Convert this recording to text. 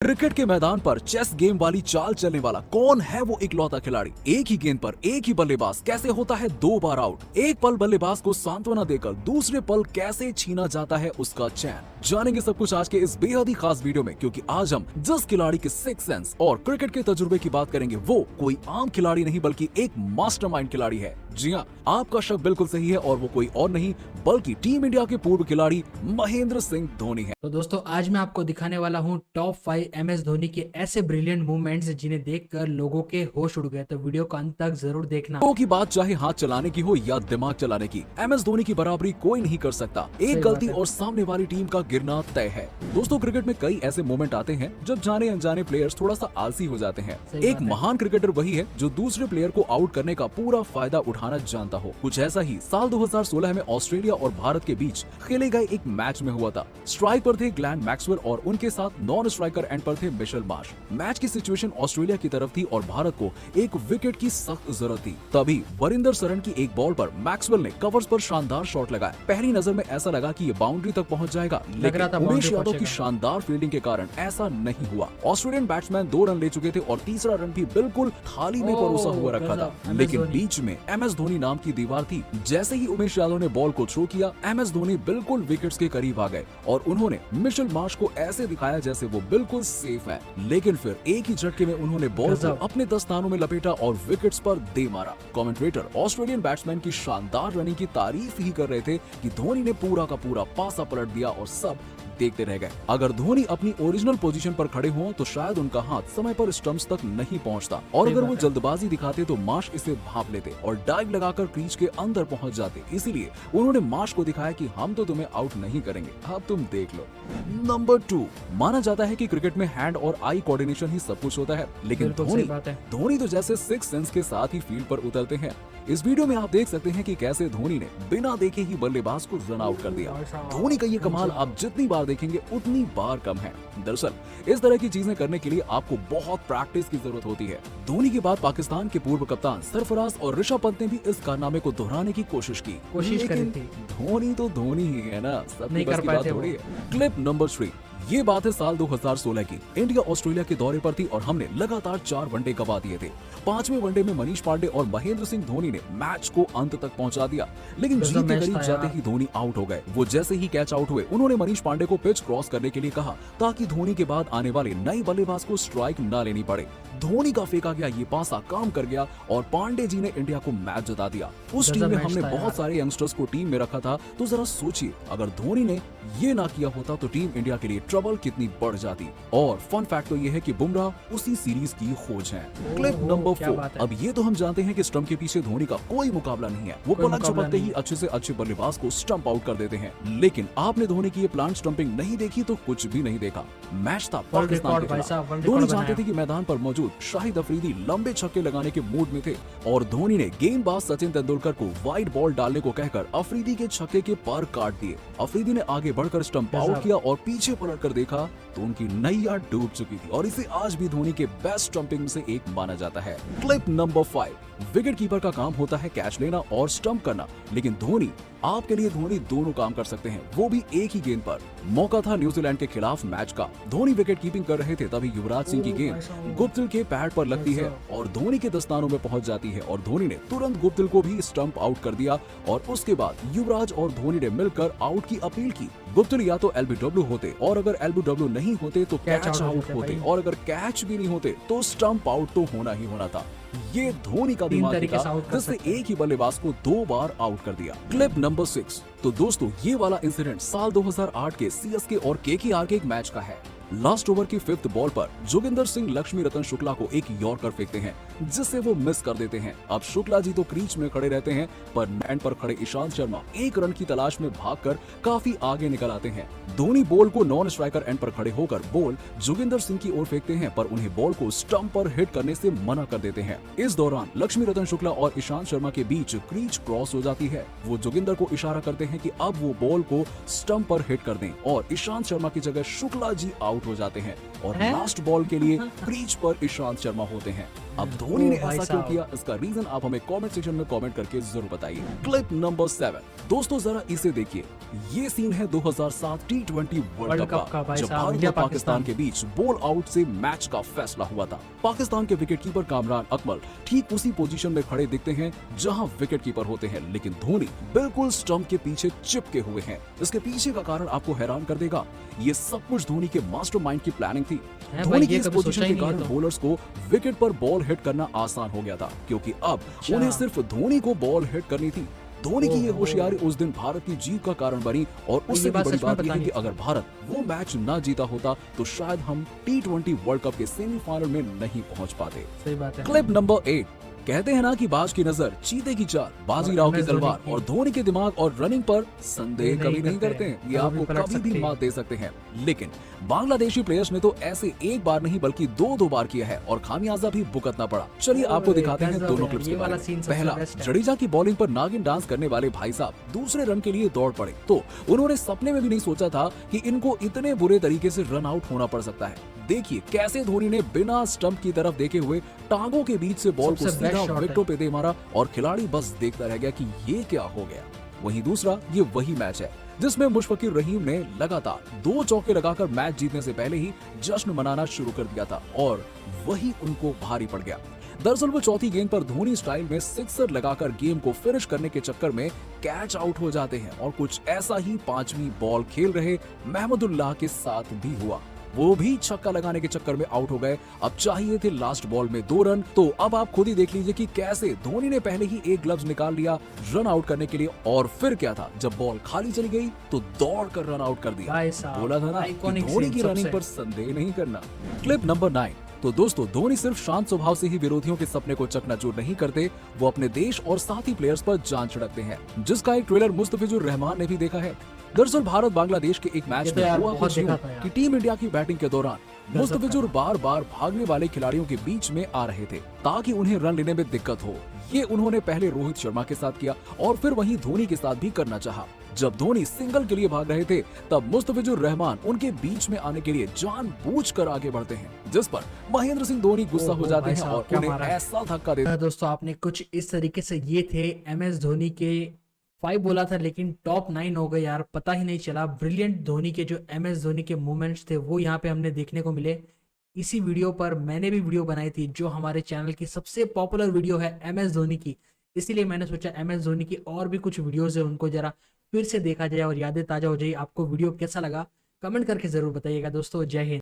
Cricket के मैदान पर चेस गेम वाली चाल चलने वाला कौन है वो इकलौता खिलाड़ी? एक ही गेंद पर एक ही बल्लेबाज कैसे होता है 2 बार आउट? एक पल बल्लेबाज को सांत्वना देकर दूसरे पल कैसे छीना जाता है उसका चैन? जानेंगे सब कुछ आज के इस बेहद ही खास वीडियो में, क्योंकि आज हम जिस खिलाड़ी के सिक्स सेंस और क्रिकेट के तजुर्बे की बात करेंगे वो कोई आम खिलाड़ी नहीं बल्कि एक मास्टरमाइंड खिलाड़ी है। जी हाँ, आपका शक बिल्कुल सही है और वो कोई और नहीं बल्कि टीम इंडिया के पूर्व खिलाड़ी महेंद्र सिंह धोनी है। तो दोस्तों आज मैं आपको दिखाने वाला हूँ टॉप 5 MS धोनी के ऐसे ब्रिलियंट मूवमेंट्स जिन्हें देखकर लोगों के होश उड़ गए। तो वीडियो को अंत तक जरूर देखना। की बात चाहे हाथ चलाने की हो या दिमाग चलाने की, MS धोनी की बराबरी कोई नहीं कर सकता। एक गलती और सामने वाली टीम का गिरना तय है। दोस्तों क्रिकेट में कई ऐसे मोमेंट आते हैं जब जाने अनजाने प्लेयर्स थोड़ा सा आलसी हो जाते हैं। एक महान क्रिकेटर वही है जो दूसरे प्लेयर को आउट करने का पूरा फायदा उठाना जानता हो। कुछ ऐसा ही साल 2016 में ऑस्ट्रेलिया और भारत के बीच खेले गए एक मैच में हुआ था। स्ट्राइक पर थे ग्लेन मैक्सवेल और उनके साथ नॉन स्ट्राइकर एंड पर थे मिशेल मार्श। मैच की सिचुएशन ऑस्ट्रेलिया की तरफ थी और भारत को एक विकेट की सख्त जरूरत थी। तभी वरिंदर सरन की एक बॉल पर मैक्सवेल ने कवर्स पर शानदार शॉट लगाया। पहली नजर में ऐसा लगा कि ये बाउंड्री तक पहुंच जाएगा, लेकिन उमेश यादव की शानदार फील्डिंग के कारण ऐसा नहीं हुआ। ऑस्ट्रेलियन बैट्समैन 2 रन ले चुके थे और तीसरा रन भी बिल्कुल थाली में परोसा हुआ रखा था, लेकिन बीच में MS धोनी नाम की दीवार थी। जैसे ही उमेश यादव ने बॉल को थ्रो किया, MS धोनी बिल्कुल विकेट्स के करीब आ गए और उन्होंने मिशेल मार्श को ऐसे दिखाया जैसे वो बिल्कुल सेफ है। लेकिन फिर एक ही झटके में उन्होंने बॉल को अपने दस्तानों में लपेटा और विकेट्स पर दे मारा। कमेंटेटर ऑस्ट्रेलियन बैट्समैन की शानदार रनिंग की तारीफ ही कर रहे थे कि धोनी ने पूरा का पूरा पासा पलट दिया और सब देखते रह गए। अगर धोनी अपनी ओरिजिनल पोजीशन पर खड़े हों तो शायद उनका हाथ समय पर स्टंप्स तक नहीं पहुंचता, और अगर वो जल्दबाजी दिखाते तो मार्श इसे भाप लेते और डाइव लगाकर क्रीज के अंदर पहुंच जाते। इसीलिए उन्होंने मार्श को दिखाया कि हम तो तुम्हें आउट नहीं करेंगे, अब तुम देख लो। नंबर 2, माना जाता है कि क्रिकेट में हैंड और आई कोऑर्डिनेशन ही सब कुछ होता है, लेकिन धोनी तो जैसे सिक्स सेंस के साथ ही फील्ड पर उतरते हैं। इस वीडियो में आप देख सकते हैं कि कैसे धोनी ने बिना देखे ही बल्लेबाज को रन आउट कर दिया। धोनी का ये कमाल आप जितनी बार देखेंगे उतनी बार कम है। दरअसल इस तरह की चीजें करने के लिए आपको बहुत प्रैक्टिस की जरूरत होती है। धोनी के बाद पाकिस्तान के पूर्व कप्तान सरफराज और ऋषभ पंत ने भी इस कारनामे को दोहराने की कोशिश की, लेकिन धोनी तो धोनी ही है ना, सब नहीं कर पाए थे। क्लिप नंबर 3, ये बात है साल 2016 की। इंडिया ऑस्ट्रेलिया के दौरे पर थी और हमने लगातार 4 वनडे गवा दिए थे। 5वें वनडे में मनीष पांडे और महेंद्र सिंह धोनी ने मैच को अंत तक पहुंचा दिया, लेकिन जीत के करीब जाते ही धोनी आउट हो गए। वो जैसे ही कैच आउट हुए, उन्होंने मनीष पांडे को पिच क्रॉस करने के लिए कहा ताकि धोनी के बाद आने वाले नए बल्लेबाज को स्ट्राइक न लेनी पड़े। धोनी का फेंका गया ये पासा काम कर गया और पांडे जी ने इंडिया को मैच जिता दिया। उस टीम में हमने बहुत सारे यंगस्टर्स को टीम में रखा था, तो जरा सोचिए अगर धोनी ने ये ना किया होता तो टीम इंडिया के लिए ट्रबल कितनी बढ़ जाती। और फन फैक्ट तो ये है कि बुमराह उसी सीरीज की खोज है। क्लिप नंबर 4, अब ये तो हम जानते हैं कि स्टंप के पीछे धोनी का कोई मुकाबला नहीं है। वो पलक झपकते ही अच्छे से अच्छे बल्लेबाज को स्टंप आउट कर देते हैं, लेकिन आपने धोनी की ये प्लांट स्टंपिंग नहीं देखी तो कुछ भी नहीं देखा। मैच था पाकिस्तान के खिलाफ। धोनी जानते थे कि मैदान पर मौजूद शाहिद अफरीदी लंबे छक्के लगाने के मूड में थे और धोनी ने गेंदबाज सचिन तेंदुलकर को वाइड बॉल डालने को कहकर अफरीदी के छक्के के पर काट दिए। अफरीदी ने आगे बढ़कर स्टंप आउट किया और पीछे पलट कर देखा तो उनकी नैया डूब चुकी थी और इसे आज भी धोनी के बेस्ट स्टंपिंग में से एक माना जाता है। क्लिप नंबर 5, विकेट कीपर का काम होता है कैच लेना और स्टंप करना, लेकिन धोनी आपके लिए धोनी दोनों काम कर सकते हैं, वो भी एक ही गेंद पर। मौका था न्यूजीलैंड के खिलाफ मैच का। धोनी विकेट कीपिंग कर रहे थे, तभी युवराज सिंह की गेंद गुप्तिल के पैड पर लगती है और धोनी के दस्तानों में पहुंच जाती है और धोनी ने तुरंत गुप्तिल को भी स्टंप आउट कर दिया और उसके बाद युवराज और धोनी ने मिलकर आउट की अपील की। गुप्तिल या तो LBW होते और अगर LBW नहीं होते तो कैच आउट होते और अगर कैच भी नहीं होते तो स्टंप आउट तो होना ही होना था। ये धोनी का दिमाग था जिसने एक ही बल्लेबाज को 2 बार आउट कर दिया। क्लिप नंबर 6, तो दोस्तों ये वाला इंसिडेंट साल 2008 के CSK और KKR के एक मैच का है। लास्ट ओवर की 5th बॉल पर जोगिंदर सिंह लक्ष्मी रतन शुक्ला को एक यॉर्कर फेंकते हैं जिससे वो मिस कर देते हैं। अब शुक्ला जी तो क्रीज में खड़े रहते हैं, पर एंड पर खड़े ईशांत शर्मा 1 रन की तलाश में भागकर काफी आगे निकल आते हैं। धोनी बॉल को नॉन स्ट्राइकर एंड पर खड़े होकर बॉल जोगिंदर सिंह की ओर फेंकते हैं, पर उन्हें बॉल को स्टंप पर हिट करने से मना कर देते हैं। इस दौरान लक्ष्मी रतन शुक्ला और ईशांत शर्मा के बीच क्रीज क्रॉस हो जाती है। वो जोगिंदर को इशारा करते हैं कि अब वो बॉल को स्टंप पर हिट कर दें और ईशांत शर्मा की जगह शुक्ला जी आउट हो जाते हैं। और हैं? लास्ट बॉल के लिए क्रीज पर ईशांत शर्मा होते हैं। अब धोनी ने ओ भाई ऐसा क्यों साहब। किया, इसका रीजन आप हमें कमेंट सेक्शन में कमेंट करके जरूर बताइए। क्लिप नंबर 7, दोस्तों जरा इसे देखिए। ये सीन है 2007 T20 वर्ल्ड कप का, भाई जब साहब, भारत इंडिया और पाकिस्तान के बीच बॉल आउट से मैच का फैसला हुआ था। पाकिस्तान के विकेटकीपर कामरान अकमल ठीक उसी पोजीशन में खड़े दिखते हैं जहां विकेटकीपर होते हैं, लेकिन धोनी बिल्कुल स्टंप के पीछे चिपके हुए हैं। इसके पीछे का कारण आपको हैरान कर देगा। ये सब कुछ धोनी के मास्टरमाइंड की प्लानिंग थी। है धोनी भाई, की ये इस कभी सोचा पोजीशन ही के नहीं है कारण तो। बॉलर्स को विकेट पर बॉल हिट करना आसान हो गया था, क्योंकि अब अच्छा। उन्हें सिर्फ धोनी को बॉल हिट करनी थी। धोनी की ये ओहो। होशियारी उस दिन भारत की जीत का कारण बनी, और उससे ये भी बात बड़ी सच में बात यह पता है कि नहीं थी। अगर भारत वो मैच ना जीता होता तो शायद हम T20 वर्ल्ड कप के सेमीफाइनल में नहीं पहुंच पाते। सही बात है। क्लिप नंबर 8, कहते हैं ना कि बाज की नजर, चीते की चाल, बाजीराव की MS धोनी तलवार की। और धोनी के दिमाग और रनिंग पर संदेह नहीं कभी नहीं करते करते हैं। हैं। ये कभी आपको भी पलट कभी सकते भी हैं। मात दे सकते हैं। लेकिन बांग्लादेशी प्लेयर्स ने तो ऐसे एक बार नहीं बल्कि दो बार किया है और खामियाजा भी भुगतना पड़ा। चलिए आपको ओए, दिखाते हैं गजब दोनों है। क्लिप्स ये के बारे वाला में। सीन सबसे पहला, बेस्ट है। जडेजा की बॉलिंग पर नागिन डांस करने वाले भाई साहब दूसरे रन के लिए दौड़ पड़े, तो उन्होंने सपने में भी नहीं सोचा था कि इनको इतने बुरे तरीके से रन आउट होना पड़ सकता है। देखिए कैसे धोनी ने बिना स्टंप की तरफ देखे हुए टांगों के बीच से बॉल को सबसे बेस्ट सीधा शॉट है। विकेटों पे दे मारा और खिलाड़ी बस देखता रह गया कि ये क्या हो गया। वहीं दूसरा, ये वही मैच है जिसमें मुशफिकुर रहीम ने लगातार 2 चौके लगाकर मैच जीतने से पहले ही जश्न मनाना शुरू कर दिया था, और वही उनको भारी पड़ गया। दरअसल वो चौथी गेंद पर धोनी स्टाइल में सिक्सर लगाकर गेम को फिनिश करने के चक्कर में कैच आउट हो जाते हैं, और कुछ ऐसा ही 5वीं बॉल खेल रहे महमूदुल्लाह के साथ भी हुआ। वो भी छक्का लगाने के चक्कर में आउट हो गए। अब चाहिए थे लास्ट बॉल में 2 रन, तो अब आप खुद ही देख लीजिए कि कैसे धोनी ने पहले ही एक ग्लव्स निकाल लिया रन आउट करने के लिए, और फिर क्या था, जब बॉल खाली चली गई तो दौड़ कर रन आउट कर दिया। भाई साहब, बोला था ना कि iconic धोनी scene की रनिंग सबसे। पर संदेह नहीं करना। क्लिप नंबर 9, तो दोस्तों धोनी सिर्फ शांत स्वभाव से ही विरोधियों के सपने को चकनाचूर नहीं करते, वो अपने देश और साथी प्लेयर्स पर जान छिड़कते हैं, जिसका एक ट्रेलर मुस्तफिजुर रहमान ने भी देखा है। दरअसल भारत बांग्लादेश के एक मैच ये तो में यार हुआ बहुत कुछ यूं देखा था यार। कि टीम इंडिया की बैटिंग के दौरान गजब मुस्तफिजुर बार बार भागने वाले खिलाड़ियों के बीच में आ रहे थे ताकि उन्हें रन लेने में दिक्कत हो। ये उन्होंने पहले रोहित शर्मा के साथ किया और फिर वहीं धोनी के साथ भी करना चाहा। जब धोनी सिंगल के लिए भाग रहे थे तब मुस्तफिजुर रहमान उनके बीच में आने के लिए जानबूझकर आगे बढ़ते हैं, जिस पर महेंद्र सिंह धोनी गुस्सा हो ओहो, जाते भाई हैं साहब, और क्या उन्हें मारा है। ऐसा धक्का देते दोस्तों आपने कुछ इस तरीके से, ये थे MS धोनी के 5 बोला था लेकिन टॉप 9 हो गए यार, पता ही नहीं चला। ब्रिलियंट धोनी के जो MS धोनी के मूवमेंट्स थे वो यहाँ पे हमने देखने को मिले। इसी वीडियो पर मैंने भी वीडियो बनाई थी जो हमारे चैनल की सबसे पॉपुलर वीडियो है MS धोनी की, इसीलिए मैंने सोचा MS धोनी की और भी कुछ वीडियोस है उनको जरा फिर से देखा जाए और यादें ताजा हो जाए। आपको वीडियो कैसा लगा कमेंट करके जरूर बताइएगा दोस्तों। जय हिंद।